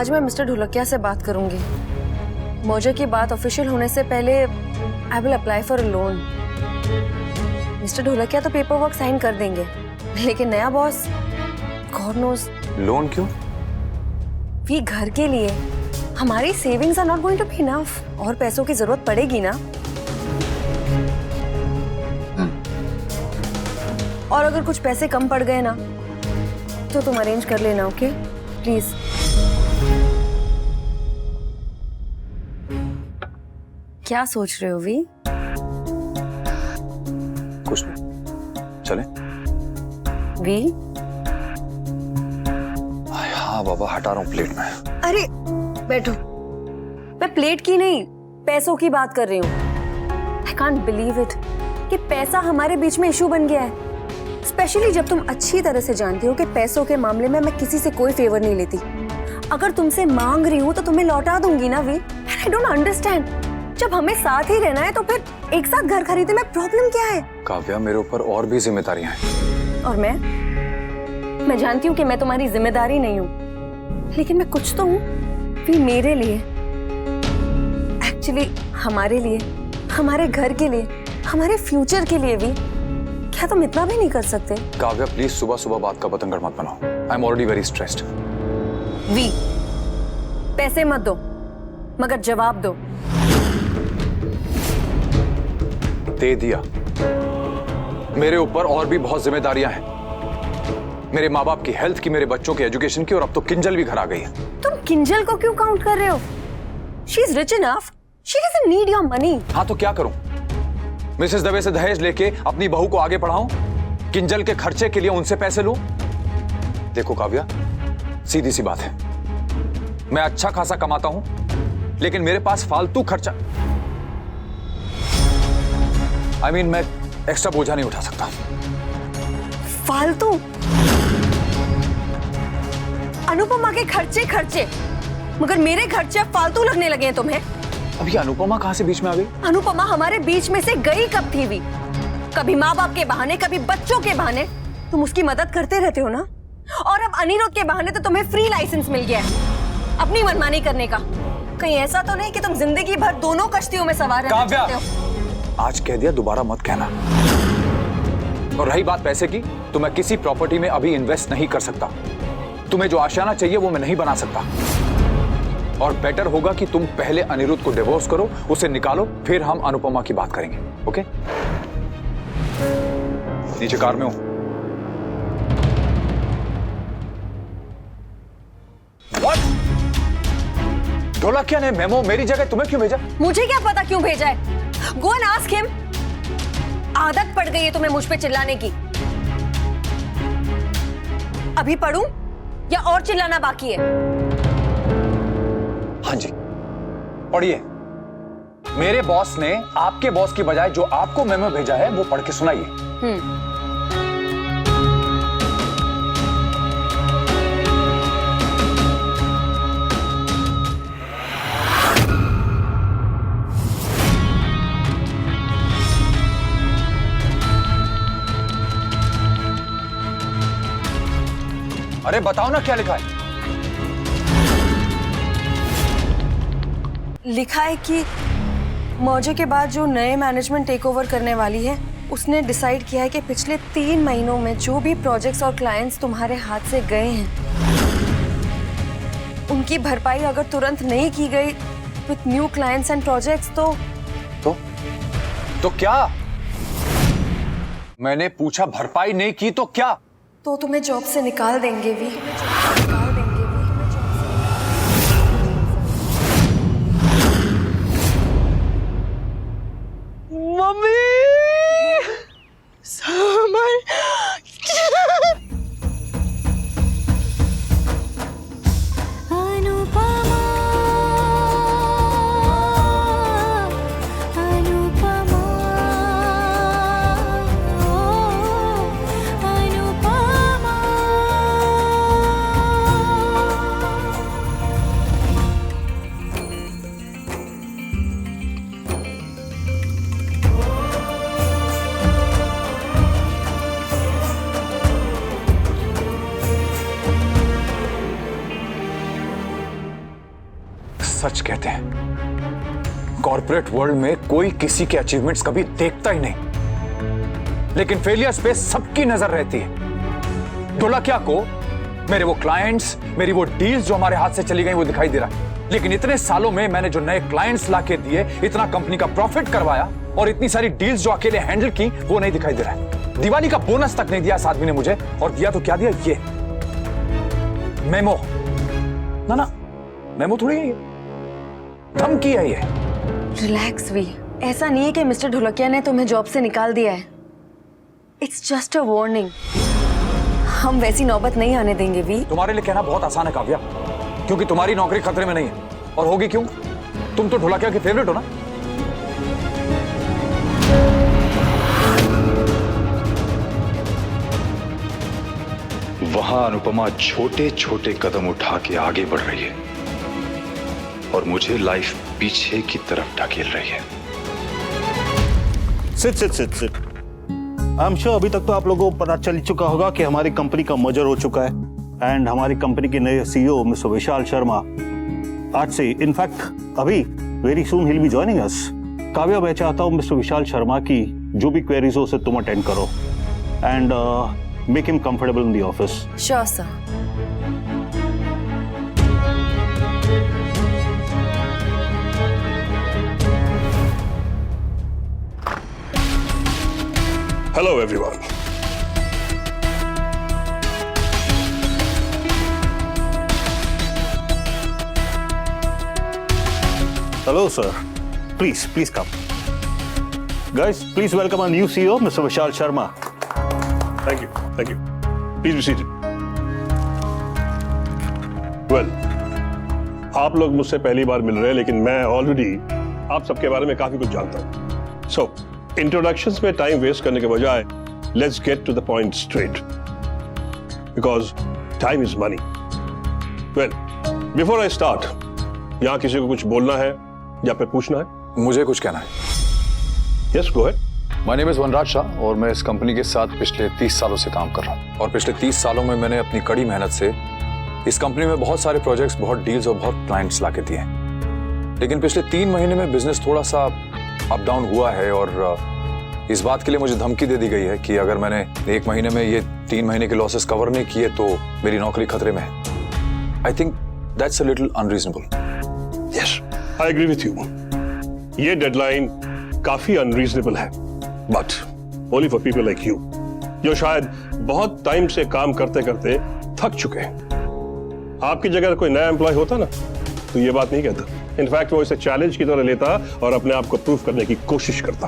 आज मैं मिस्टर ढोलकिया से बात करूंगी। मर्जर की बात ऑफिशियल होने से पहले I will apply for a loan. Mr Dholakia तो पेपर वर्क साइन कर देंगे, लेकिन नया बॉस गॉड नोज। लोन क्यों? वी घर के लिए। हमारी savings are not going to be enough, और पैसों की जरूरत पड़ेगी ना। और अगर कुछ पैसे कम पड़ गए ना तो तुम अरेंज कर लेना, ओके प्लीज। क्या सोच रहे हो वी? कुछ नहीं, चले? वी? हाँ बाबा, हटा रहा हूँ प्लेट में। अरे बैठो। मैं प्लेट की नहीं, पैसों की बात कर रही हूँ। आई कांट बिलीव इट कि पैसा हमारे बीच में इशू बन गया है। स्पेशली जब तुम अच्छी तरह से जानती हो कि पैसों के मामले में मैं किसी से कोई फेवर नहीं लेती। अगर तुमसे मांग रही हूँ तो तुम्हें लौटा दूंगी ना वी। आई डोंट अंडरस्टैंड, जब हमें साथ ही रहना है तो फिर एक साथ घर खरीदने में प्रॉब्लम क्या है? काव्या, मेरे ऊपर और भी जिम्मेदारियां हैं। और मैं जानती हूँ कि मैं तुम्हारी जिम्मेदारी नहीं हूँ, लेकिन मैं कुछ तो हूँ वी, मेरे लिए, एक्चुअली हमारे लिए, हमारे घर के लिए, हमारे फ्यूचर के लिए वी। क्या तुम इतना भी नहीं कर सकते? काव्या प्लीज सुबह सुबह बात का पतंगर मत बनाओ। I am already very stressed. वी, पैसे मत दो, मगर जवाब दो। दे दिया। मेरे ऊपर और भी बहुत जिम्मेदारियां हैं, मेरे माँ बाप की हेल्थ की, मेरे बच्चों के एजुकेशन की, और अब तो किंजल भी घर आ गई है। तुम किंजल को क्यों काउंट कर रहे हो? She is rich enough, she doesn't need your money. हाँ तो क्या करूं? मिसेस दवे से दहेज लेके अपनी बहू को आगे बढ़ाऊं? किंजल के खर्चे के लिए उनसे पैसे लूं? देखो काव्या, सीधी सी बात है, मैं अच्छा खासा कमाता हूं, लेकिन मेरे पास फालतू खर्चा, मैं एक्स्ट्रा बोझा नहीं उठा सकता। फालतू? अनुपमा के खर्चे, मगर मेरे खर्चे अब फालतू लगने लगे हैं तुम्हें? अभी अनुपमा कहां से बीच में आ गई? अनुपमा हमारे बीच में से गई कब थी भी? कभी माँ बाप के बहाने, कभी बच्चों के बहाने तुम उसकी मदद करते रहते हो ना। और अब अनिरुद्ध के बहाने तो तुम्हें फ्री लाइसेंस मिल गया है अपनी मनमानी करने का। कहीं ऐसा तो नहीं कि तुम जिंदगी भर दोनों कश्तियों में सवार रहना चाहते हो? आज कह दिया, दोबारा मत कहना। और रही बात पैसे की, तो मैं किसी प्रॉपर्टी में अभी इन्वेस्ट नहीं कर सकता। तुम्हें जो आशियाना चाहिए वो मैं नहीं बना सकता। और बेटर होगा कि तुम पहले अनिरुद्ध को डिवोर्स करो, उसे निकालो, फिर हम अनुपमा की बात करेंगे। ओके? नीचे कार में हूं। What? ढोलकिया ने मेमो मेरी जगह तुम्हें क्यों भेजा? मुझे क्या पता क्यों भेजा है? Go and ask him। आदत पड़ गई है तुम्हें मुझ पे चिल्लाने की। अभी पढ़ूं या और चिल्लाना बाकी है? हाँ जी, पढ़िए। मेरे बॉस ने आपके बॉस की बजाय जो आपको मेमो भेजा है वो पढ़ के सुनाइए। अरे बताओ ना क्या लिखा है? लिखा है कि मर्जर के बाद जो नए मैनेजमेंट टेक ओवर करने वाली है, उसने डिसाइड किया है कि पिछले 3 महीनों में जो भी प्रोजेक्ट्स और क्लाइंट्स तुम्हारे हाथ से गए हैं, उनकी भरपाई अगर तुरंत नहीं की गई with new clients and projects तो क्या? मैंने पूछा भरपाई नहीं की तो क्या? तो तुम्हें जॉब से निकाल देंगे भी। मम्मी समर सच कहते हैं, कॉर्पोरेट वर्ल्ड में कोई किसी के अचीवमेंट्स कभी देखता ही नहीं, लेकिन फेलियर्स पे सबकी नजर रहती है। ढोलकिया को मेरे वो क्लाइंट्स, मेरी वो डील्स जो हमारे हाथ से चली गई वो दिखाई दे रहा है, लेकिन इतने सालों में मैंने जो नए क्लाइंट्स लाके दिए, इतना कंपनी का प्रॉफिट करवाया और इतनी सारी डील्स जो अकेले हैंडल की, वो नहीं दिखाई दे रहा है। दिवाली का बोनस तक नहीं दिया इस आदमी ने मुझे, और दिया तो क्या दिया, ये मेमो। ना मेमो थोड़ी है, धमकी है ये। रिलैक्स वी, ऐसा नहीं है कि मिस्टर ढोलकिया ने तुम्हें जॉब से निकाल दिया है। It's just a warning. हम वैसी नौबत नहीं आने देंगे वी। तुम्हारे लिए कहना बहुत आसान है काव्या, क्योंकि तुम्हारी नौकरी खतरे में नहीं है। और होगी क्यों? तुम तो ढोलकिया के फेवरेट हो ना। वहां अनुपमा छोटे छोटे कदम उठा के आगे बढ़ रही है और मुझे लाइफ पीछे की तरफ ढकेल रही है। सिट। आई एम श्योर अभी तक तो आप लोगों को पता चल चुका होगा कि हमारी कंपनी का मर्जर हो चुका है एंड हमारी कंपनी के नए सीईओ मिस्टर विशाल शर्मा आज से, इनफैक्ट अभी very soon he will be joining us. Kavya, मैं चाहता हूं मिस्टर विशाल शर्मा की जो भी क्वेरीज हो उसे तुम अटेंड करो and make him comfortable in the office. Sure sir. Hello everyone. Hello sir. Please come. Guys, please welcome our new CEO, Mr. Vishal Sharma. Thank you. Please be seated. Well, आप लोग मुझसे पहली बार मिल रहे हैं, लेकिन मैं already आप सबके बारे में काफी कुछ जानता हूं। So, इंट्रोडक्शंस में टाइम वेस्ट करने के बजाय let's get to the point straight, because time is money. Well, before I start, यहां किसी को कुछ बोलना है या फिर पूछना है? मुझे कुछ कहना है। Yes, go ahead. My name is Vanraj Shah और मैं इस कंपनी के साथ पिछले 30 सालों से काम कर रहा हूँ। और पिछले 30 सालों में मैंने अपनी कड़ी मेहनत से इस कंपनी में बहुत सारे प्रोजेक्ट्स, बहुत डील्स और बहुत क्लाइंट्स लाके दिए। लेकिन पिछले 3 महीने में बिजनेस थोड़ा सा अप डाउन हुआ है और इस बात के लिए मुझे धमकी दे दी गई है कि अगर मैंने 1 महीने में ये 3 महीने के लॉसेस कवर नहीं किए तो मेरी नौकरी खतरे में है। I think that's a little unreasonable. Yes, I agree with you. ये डेडलाइन काफी अनरीजनेबल है, but only for people like you, जो शायद बहुत टाइम से काम करते करते थक चुके हैं। आपकी जगह कोई नया एम्प्लॉय होता ना तो ये बात नहीं कहता। इनफैक्ट वो इसे चैलेंज की तरह लेता और अपने आप को प्रूव करने की कोशिश करता।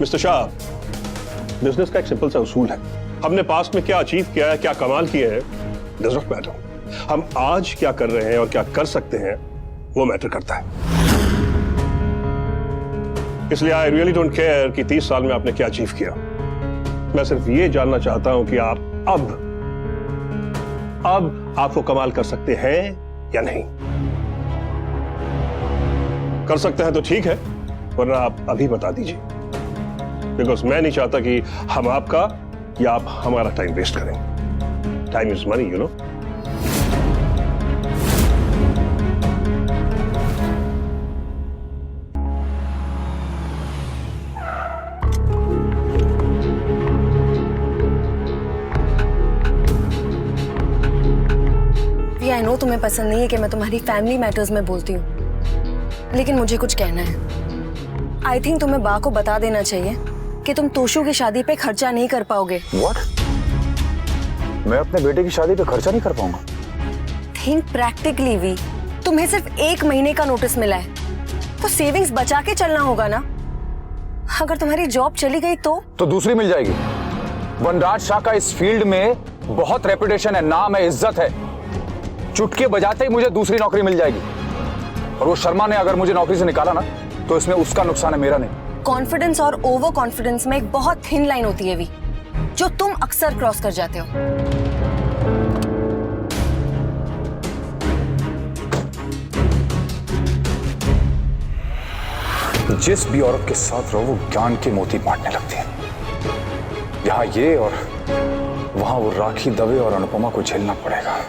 मिस्टर शाह, बिजनेस का एक सिंपल सा उसूल है, हमने पास्ट में क्या अचीव किया है, क्या कमाल किए हैं, डज नॉट मैटर। हम आज क्या कर रहे हैं और क्या कर सकते हैं वो मैटर करता है। इसलिए आई रियली डोंट केयर कि 30 साल में आपने क्या अचीव किया। मैं सिर्फ ये जानना चाहता हूं कि आप अब आपको कमाल कर सकते हैं या नहीं। कर सकते हैं तो ठीक है, वरना आप अभी बता दीजिए, बिकॉज मैं नहीं चाहता कि हम आपका या आप हमारा टाइम वेस्ट करें। Time is money, you know. I know तुम्हें पसंद नहीं है कि मैं तुम्हारी फैमिली मैटर्स में बोलती हूँ, लेकिन मुझे कुछ कहना है। आई थिंक तुम्हें बा को बता देना चाहिए कि तुम तोशु की शादी पे खर्चा नहीं कर पाओगे। What? मैं अपने बेटे की शादी पे खर्चा नहीं कर पाऊंगा? थिंक प्रैक्टिकली वी, तुम्हें सिर्फ 1 महीने का नोटिस मिला है, तो सेविंग्स बचा के चलना होगा ना। अगर तुम्हारी जॉब चली गई तो दूसरी मिल जाएगी। वनराज शाह का इस फील्ड में बहुत रेपुटेशन है, नाम है, इज्जत है। चुटकी बजाते ही मुझे दूसरी नौकरी मिल जाएगी। और वो शर्मा ने अगर मुझे नौकरी से निकाला ना तो इसमें उसका नुकसान है, मेरा नहीं। कॉन्फिडेंस और ओवर कॉन्फिडेंस में एक बहुत थिन लाइन होती है वी, जो तुम अक्सर क्रॉस कर जाते हो। जिस भी औरत के साथ रहो वो ज्ञान के मोती बांटने लगती है। यहाँ ये और वहां वो राखी दवे और अनुपमा को झेलना पड़ेगा।